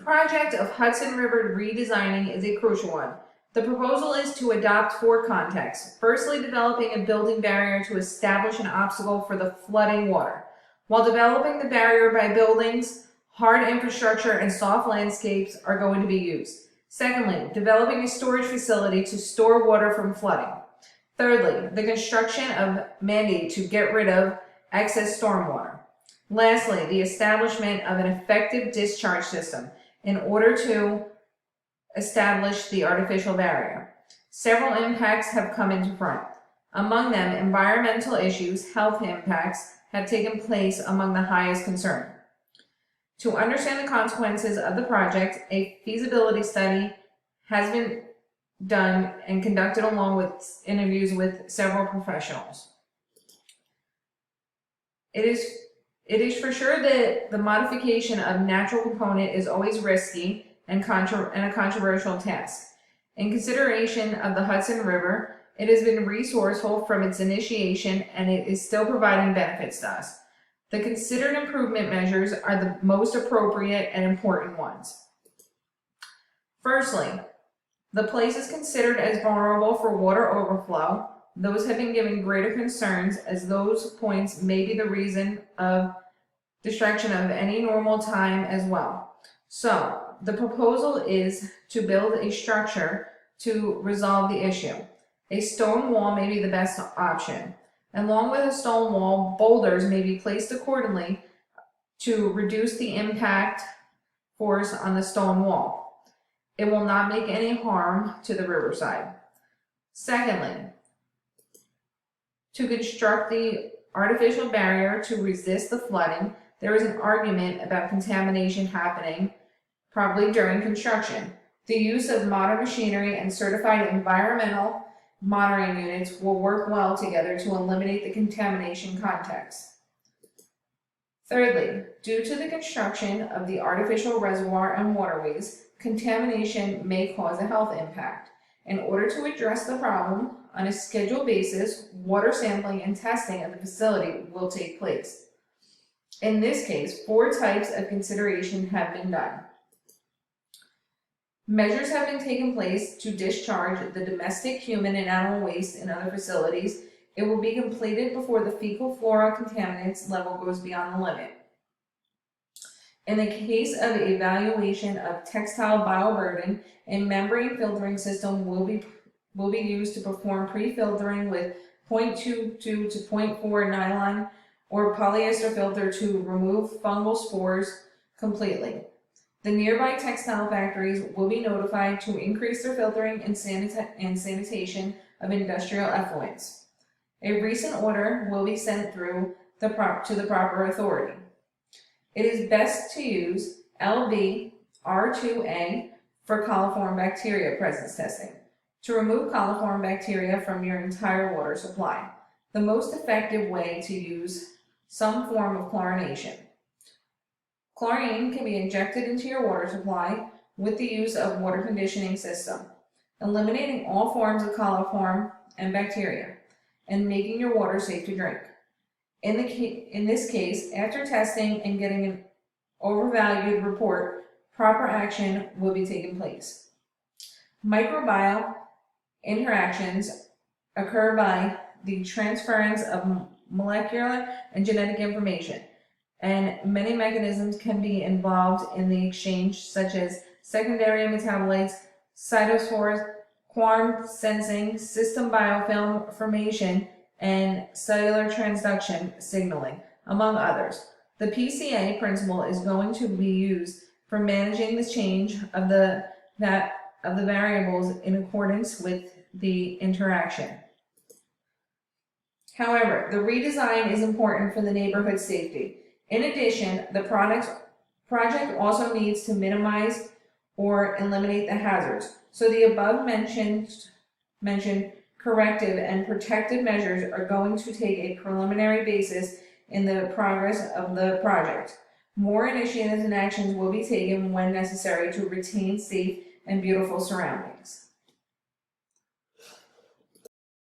project of Hudson River redesigning is a crucial one. The proposal is to adopt four contexts. Firstly, developing a building barrier to establish an obstacle for the flooding water. While developing the barrier by buildings, hard infrastructure and soft landscapes are going to be used. Secondly, developing a storage facility to store water from flooding. Thirdly, the construction of mandate to get rid of excess stormwater. Lastly, the establishment of an effective discharge system in order to establish the artificial barrier. Several impacts have come into front. Among them, environmental issues, health impacts have taken place among the highest concern. To understand the consequences of the project, a feasibility study has been done and conducted along with interviews with several professionals. It is for sure that the modification of natural component is always risky and a controversial task. In consideration of the Hudson River, it has been resourceful from its initiation and it is still providing benefits to us. The considered improvement measures are the most appropriate and important ones. Firstly, the place is considered as vulnerable for water overflow. Those have been given greater concerns as those points may be the reason of distraction of any normal time as well. So, the proposal is to build a structure to resolve the issue. A stone wall may be the best option. Along with a stone wall, boulders may be placed accordingly to reduce the impact force on the stone wall. It will not make any harm to the riverside. Secondly, to construct the artificial barrier to resist the flooding, there is an argument about contamination happening probably during construction. The use of modern machinery and certified environmental monitoring units will work well together to eliminate the contamination context. Thirdly, due to the construction of the artificial reservoir and waterways, contamination may cause a health impact. In order to address the problem, on a scheduled basis, water sampling and testing at the facility will take place. In this case, four types of consideration have been done. Measures have been taken place to discharge the domestic human and animal waste in other facilities. It will be completed before the fecal flora contaminants level goes beyond the limit. In the case of evaluation of textile bioburden, a membrane filtering system will be used to perform pre-filtering with 0.22 to 0.4 nylon or polyester filter to remove fungal spores completely. The nearby textile factories will be notified to increase their filtering and sanitation of industrial effluents. A recent order will be sent through to the proper authority. It is best to use LB-R2A for coliform bacteria presence testing to remove coliform bacteria from your entire water supply. The most effective way to use some form of chlorination. Chlorine can be injected into your water supply with the use of water conditioning system, eliminating all forms of coliform and bacteria, and making your water safe to drink. In this case, after testing and getting an overvalued report, proper action will be taken place. Microbial interactions occur by the transference of molecular and genetic information, and many mechanisms can be involved in the exchange, such as secondary metabolites, cytospores, quorum sensing, system biofilm formation, and cellular transduction signaling, among others. The PCA principle is going to be used for managing the change of the variables in accordance with the interaction. However, the redesign is important for the neighborhood safety. In addition, the project also needs to minimize or eliminate the hazards. So the above mentioned corrective and protective measures are going to take a preliminary basis in the progress of the project. More initiatives and actions will be taken when necessary to retain safe and beautiful surroundings.